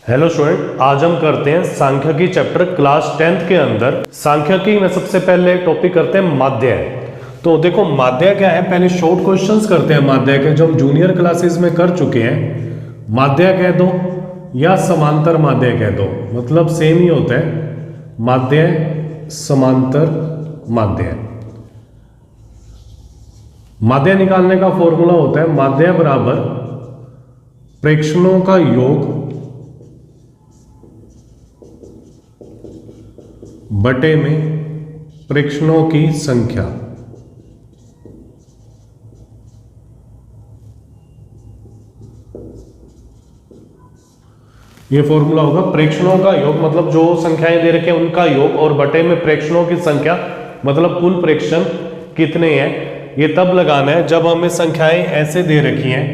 Hello student, आज हम करते हैं सांख्यिकी चैप्टर क्लास 10th के अंदर। सांख्यिकी में सबसे पहले टॉपिक करते हैं माध्याय। तो देखो माध्याय क्या है, पहले शॉर्ट क्वेश्चंस करते हैं माध्याय के, जो हम जूनियर क्लासेस में कर चुके हैं। माध्याय कह दो या समांतर माध्याय कह दो, मतलब सेम ही होता है, माध्याय समांतर माध्याय। माध्याय निकालने का फॉर्मूला होता है माध्याय बराबर प्रेक्षणों का योग बटे में प्रेक्षणों की संख्या। ये फॉर्मूला होगा प्रेक्षणों का योग, मतलब जो संख्याएं दे रखे हैं उनका योग, और बटे में प्रेक्षणों की संख्या मतलब कुल प्रेक्षण कितने हैं। ये तब लगाना है जब हमें संख्याएं ऐसे दे रखी हैं,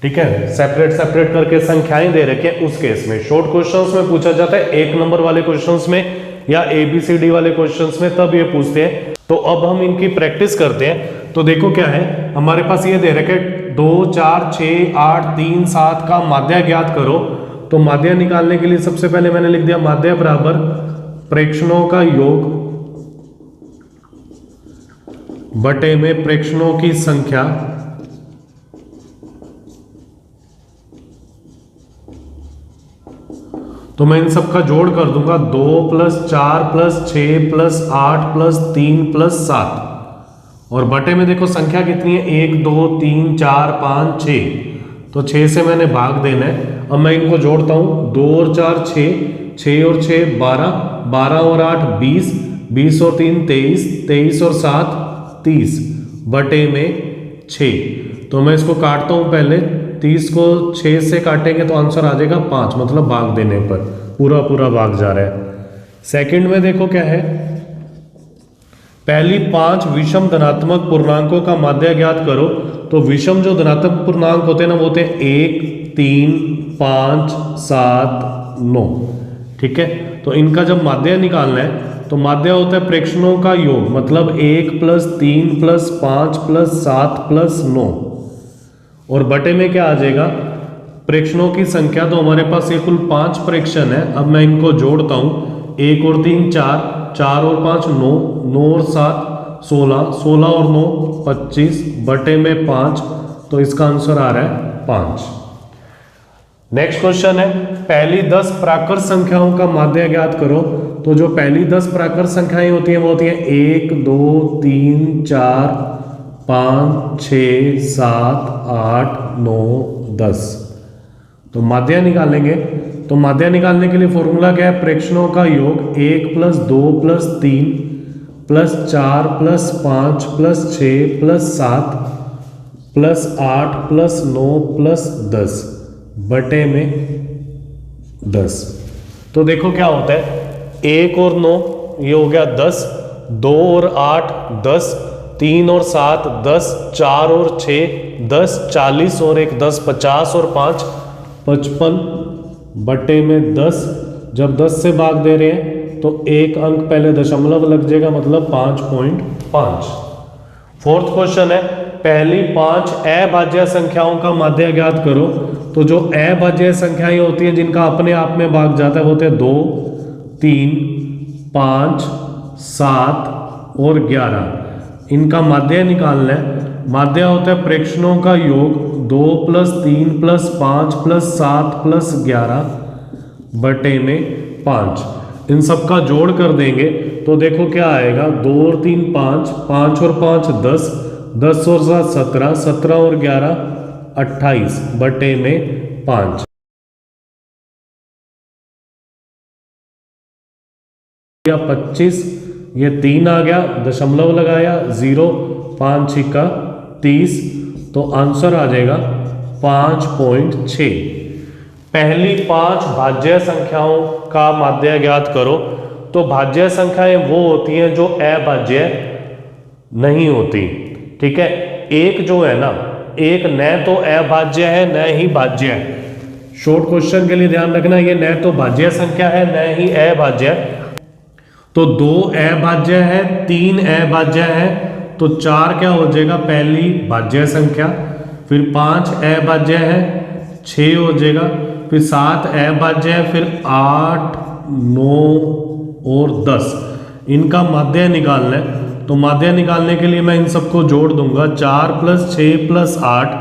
ठीक है, सेपरेट सेपरेट करके संख्याएं दे रखी हैं, उस केस में। शॉर्ट क्वेश्चंस में पूछा जाता है, एक नंबर वाले क्वेश्चंस में या ABCD वाले क्वेश्चंस में तब ये पूछते हैं। तो अब हम इनकी प्रैक्टिस करते हैं। तो देखो क्या है, हमारे पास ये दे रखे 2 4 6 8 3 7 का माध्याय ज्ञात करो। तो माध्याय निकालने के लिए सबसे पहले मैंने लिख दिया माध्याय बराबर प्रेक्षणों का योग बटे में प्रेक्षणों की संख्या। तो मैं इन सब का जोड़ कर दूंगा, 2 + 4 + 6 + 8 + 3 + 7, और बटे में देखो संख्या कितनी है, 1 2 3 4 5 6, तो 6 से मैंने भाग देना है। अब मैं इनको जोड़ता हूं, 2 और 4 6, 6 और 6 12, 12 और 8 20, 20 और 3 23, 23 और 7 30 बटे में 6। तो मैं इसको काटता हूं, पहले 30 को 6 से काटेंगे तो आंसर आ जाएगा 5, मतलब भाग देने पर पूरा पूरा भाग जा रहा है। सेकंड में देखो क्या है, पहली 5 विषम धनात्मक पूर्णांकों का माध्याय ज्ञात करो। तो विषम जो धनात्मक पूर्णांक होते हैं ना, वो होते हैं 1 3 5 7 9, ठीक है। तो इनका जब माध्याय निकालना है तो माध्याय होता है प्रेक्षणों का योग, मतलब 1 + 3 + 5 + 7 + 9, और बटे में क्या आ जाएगा, प्रेक्षणों की संख्या। तो हमारे पास ये कुल 5 प्रेक्षण है। अब मैं इनको जोड़ता हूं, 1 और 3 4, 4 और 5 9, 9 और 7 16, 16 और 9 25 बटे में 5। तो इसका आंसर आ रहा है 5। नेक्स्ट क्वेश्चन है, पहली 10 प्राकृत संख्याओं का माध्याय ज्ञात करो। तो जो पहली 10 प्राकृत संख्याएं होती हैं वो होती हैं 1 2 3 4 5 6 7 8 9 10। तो माध्याय निकालेंगे। तो माध्याय निकालने के लिए फॉर्मूला क्या है, प्रेक्षणों का योग 1 + 2 + 3 + 4 + 5 + 6 + 7 + 8 + 9 + 10 बटे में 10। तो देखो क्या होता है, 1 और 9 ये हो गया 10, 2 और 8 10, 3 और 7 10, 4 और 6 10, 40 और 1 10, 50 और 5 55 बटे में 10। जब 10 से भाग दे रहे हैं तो एक अंक पहले दशमलव लग जाएगा, मतलब 5.5। फोर्थ क्वेश्चन है, पहली 5 अभाज्य संख्याओं का माध्याय ज्ञात करो। तो जो अभाज्य संख्याएं होती हैं जिनका अपने आप में भाग जाता है वो होते हैं 2 3 5 7 और 11। इनका माध्याय निकालना है। माध्याय होता है प्रेक्षणों का योग 2 + 3 + 5 + 7 + 11 बटे में 5। इन सब का जोड़ कर देंगे तो देखो क्या आएगा, 2 और 3 5, 5 और 5 10, 10 और 7 17, 17 और 11 28 बटे में 5। 25, ये 3 आ गया, दशमलव लगाया 0, 5 छिका 30, तो आंसर आ जाएगा 5.6। पहली 5 भाज्य संख्याओं का माध्याय ज्ञात करो। तो भाज्य संख्याएं वो होती हैं जो अभाज्य नहीं होती, ठीक है। एक जो है ना, एक न तो अभाज्य है न ही भाज्य है। शॉर्ट क्वेश्चन के लिए ध्यान रखना, ये न तो भाज्य संख्या है न ही अभाज्य है। तो 2 अभाज्य है, 3 अभाज्य है, तो 4 क्या हो जाएगा, पहली भाज्य संख्या। फिर 5 अभाज्य है, 6 हो जाएगा। फिर 7 अभाज्य है, फिर 8, 9 और 10 इनका माध्य निकालना है। तो माध्य निकालने के लिए मैं इन सबको जोड़ दूंगा। 4 + 6 + 8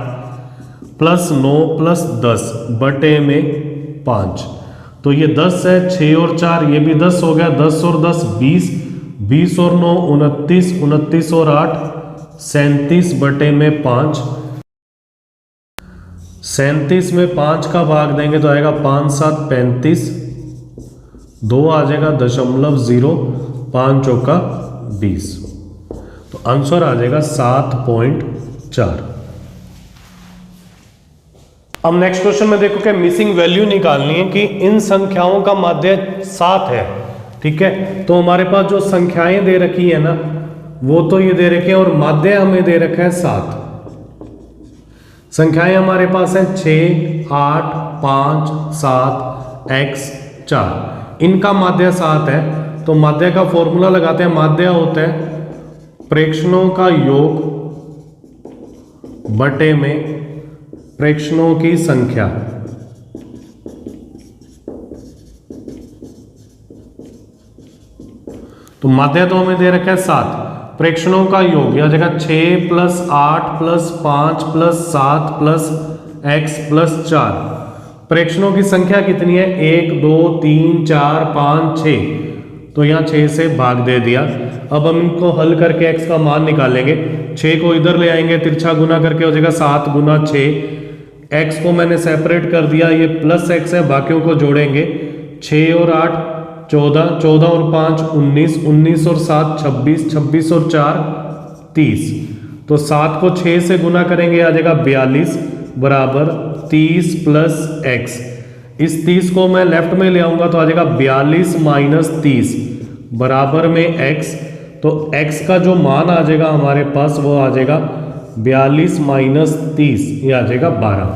+ 9 + 10 बटे में 5। तो ये 10 है, 6 और 4 ये भी 10 हो गया, 10 और 10 20, 20 और 9 29, 29 और 8 37 बटे में 5। 37 में 5 का भाग देंगे तो आएगा 5 7 35, 2 आ जाएगा 0.0, 5 चौका 20। तो आंसर आ जाएगा 7.4। अब नेक्स्ट क्वेश्चन में देखो कि मिसिंग वैल्यू निकालनी है कि इन संख्याओं का माध्य 7 है। ठीक है, तो हमारे पास जो संख्याएं दे रखी है ना वो तो ये दे रखे हैं और माध्य हमें दे रखा है 7। संख्याएं हमारे पास है 6, 8, 5, 7, x 4। इनका माध्य 7 है। तो माध्य का फॉर्मूला लगाते हैं। माध्य होता है प्रेक्षणों का योग बटे में प्रेक्षणों की संख्या। तो माध्य तो हमें दे रखा है 7, प्रेक्षणों का योग यह जगह 6 + 8 + 5 + 7 + x + 4। प्रेक्षणों की संख्या कितनी है? 1 2 3 4 5 6। तो यहाँ 6 से भाग दे दिया। अब हम इनको हल करके x का मान निकालेंगे। 6 को इधर ले आएंगे, तिरछा गुना करके हो जाएगा 7 × 6। x को मैंने सेपरेट कर दिया, ये +x है, बाकियों को जोड़ेंगे। 6 और 8 14, 14 और 5 19, 19 और 7 26, 26 और 4 30। तो 7 को 6 से गुना करेंगे आ जाएगा 42 बराबर 30 + x। इस 30 को मैं लेफ्ट में ले आऊंगा तो आ जाएगा 42 - 30 बराबर में x। तो x का जो मान आ जाएगा हमारे पास वो आ जाएगा 42 - 30, ये आ जाएगा 12।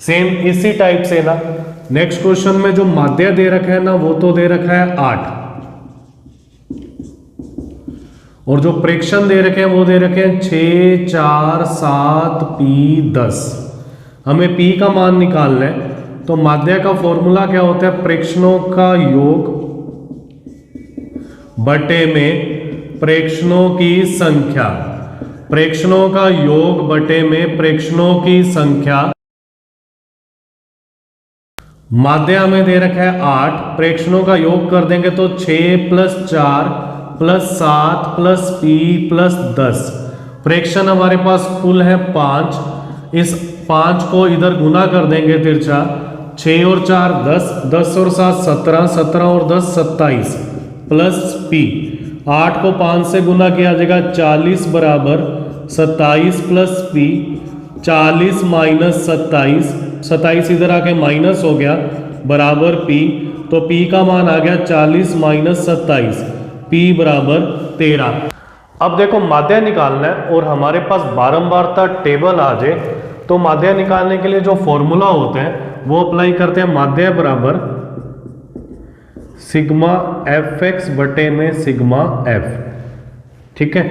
सेम इसी टाइप से ना नेक्स्ट क्वेश्चन में जो माध्य दे रखा है ना वो तो दे रखा है 8 और जो प्रेक्षण दे रखे हैं वो दे रखे हैं 6, 4, 7 p 10। हमें p का मान निकालना है। तो माध्य का फॉर्मूला क्या होता है? प्रेक्षणों का योग बटे में प्रेक्षणों की संख्या। प्रेक्षणों का योग बटे में प्रेक्षणों की संख्या। माध्य हमें दे रखा है 8, प्रेक्षणों का योग कर देंगे तो 6 + 4 + 7 + p + 10। प्रेक्षण हमारे पास कुल है 5। इस 5 को इधर गुना कर देंगे तिरछा। 6 और 4 10, 10 और 7 17, 17 और 10 27 + p। 8 को 5 से गुना किया जाएगा 40 बराबर 27 + p। 40 - 27, 27 इधर आके माइनस हो गया बराबर p। तो p का मान आ गया 40 - 27, p बराबर 13। अब देखो माध्य निकालना है और हमारे पास बारंबारता टेबल आ जाए तो माध्य निकालने के लिए जो फॉर्मूला होते हैं वो अप्लाई करते हैं। माध्य बराबर सिग्मा fx बटे में सिग्मा f। ठीक है,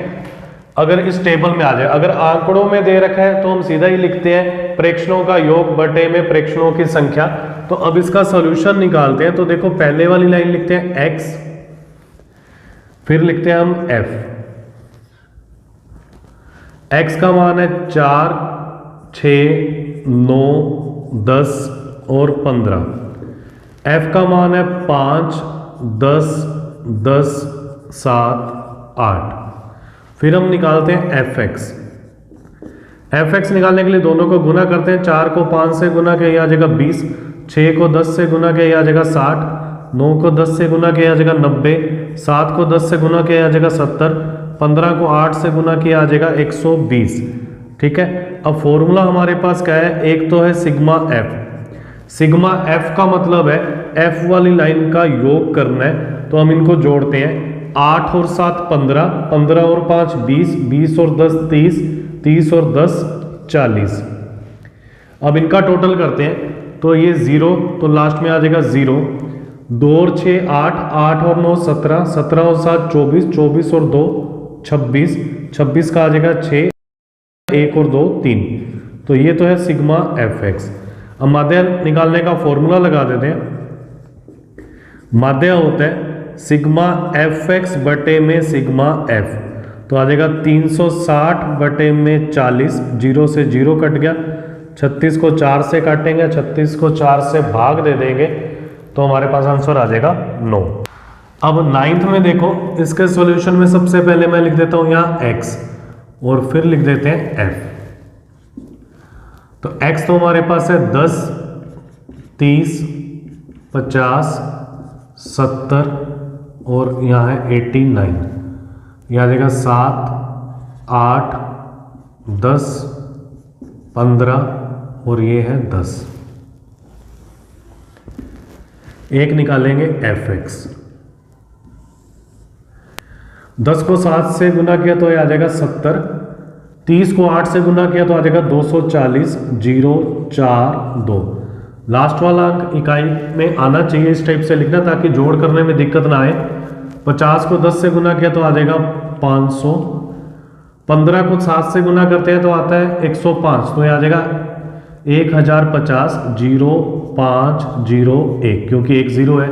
अगर इस टेबल में आ जाए। अगर आंकड़ों में दे रखा है तो हम सीधा ही लिखते हैं प्रेक्षणों का योग बटे में प्रेक्षणों की संख्या। तो अब इसका सॉल्यूशन निकालते हैं। तो देखो पहले वाली लाइन लिखते हैं x, फिर लिखते हैं हम f। x का मान है 4, 6, 9, 10 और 15। f का मान है 5, 10, 10, 7, 8। फिर हम निकालते हैं fx। fx निकालने के लिए दोनों को गुना करते हैं। 4 को 5 से गुना किया आ जाएगा 20, 6 को 10 से गुना किया आ जाएगा 60, 9 को 10 से गुना किया आ जाएगा 90, 7 को 10 से गुना किया आ जाएगा 70, 15 को 8 से गुना किया आ जाएगा 120। ठीक है, अब फॉर्मूला हमारे पास क्या है? एक तो है सिग्मा f। सिग्मा f का मतलब है f वाली लाइन का योग करना है। तो हम इनको जोड़ते हैं। 8 और 7 15, 15 और 5 20, 20 और 10 30, 30 और 10 40। अब इनका टोटल करते हैं तो ये 0, तो लास्ट में आ जाएगा 0। 2 और 6 8, 8 और 9 17, 17 और 7 24, 24 और 2 26, 26 का आ जाएगा 6, 1 और 2 3। तो ये तो है सिग्मा fx। अब माध्य निकालने का फॉर्मूला लगा देते हैं। माध्य होता है सिग्मा एफ एक्स बटे में सिग्मा एफ, तो आ जाएगा 360 बटे में 40, 0 से 0 कट गया, 36 को 4 से काटेंगे, 36 को 4 से भाग दे देंगे तो हमारे पास आंसर आ जाएगा 9। अब 9th में देखो, इसके सॉल्यूशन में सबसे पहले मैं लिख देता हूं यहाँ x और फिर लिख देते हैं f। तो x तो हमारे पास है 10, 30, 50, 70 और यहाँ है 89, यह आ जाएगा 7, 8, 10, 15 और ये है 10। एक निकालेंगे एफ एक्स। 10 को 7 से गुना किया तो ये आ जाएगा 70, 30 को 8 से गुना किया तो आ जाएगा 240, 0, 4, 2। लास्ट वाला अंक इकाई में आना चाहिए, इस टाइप से लिखना ताकि जोड़ करने में दिक्कत ना आए। 50 को 10 से गुना किया तो आ जाएगा 500, 15 को 7 से गुना करते हैं तो आता है 105, तो ये आ जाएगा 1050, 0, 5, 0, 1, क्योंकि 1 0 है।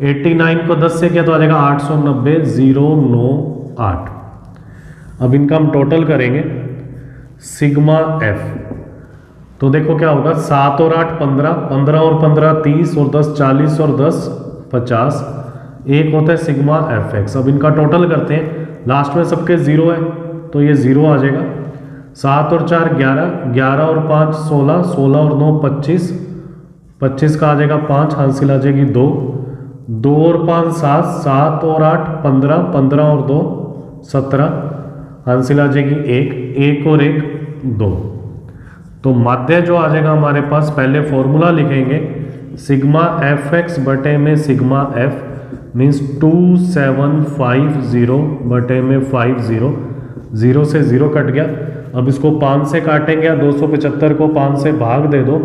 89 को 10 से किया तो आ जाएगा 890, 0, 9, 8। अब इनका हम टोटल करेंगे सिग्मा एफ, तो देखो क्या होगा, 7 और 8 15, 15 और 15 30 और 10 40 और 10 50, एक होता है सिग्मा एफ एक्स। अब इनका टोटल करते हैं, लास्ट में सबके 0 है तो ये 0 आ जाएगा। 7 और 4 11, 11 और 5 16, 16 और 9 25, 25 का आ जाएगा 5, हासिल आ जाएगी 2, 2 और 5 7, 7 और 8 15, 15 और 2 17, हासिल आ जाएगी 1, 1 और 1 2। तो माध्य जो आ जाएगा हमारे पास, पहले फॉर्मूला लिखेंगे सिग्मा एफ एक्स बटे में सिग्मा एफ मीन्स 2750 बटे में 50, 0 से 0 कट गया। अब इसको 5 से काटेंगे, 275 को 5 से भाग दे दो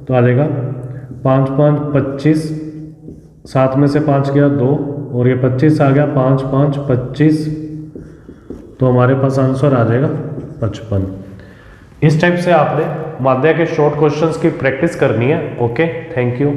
तो आ जाएगा 5 5 25, 7 में से 5 गया 2 और ये 25 आ गया, 5 5 25, तो हमारे पास आंसर आ जाएगा 55। इस टाइप से आपने माध्य के शॉर्ट क्वेश्चंस की प्रैक्टिस करनी है। Okay, thank you.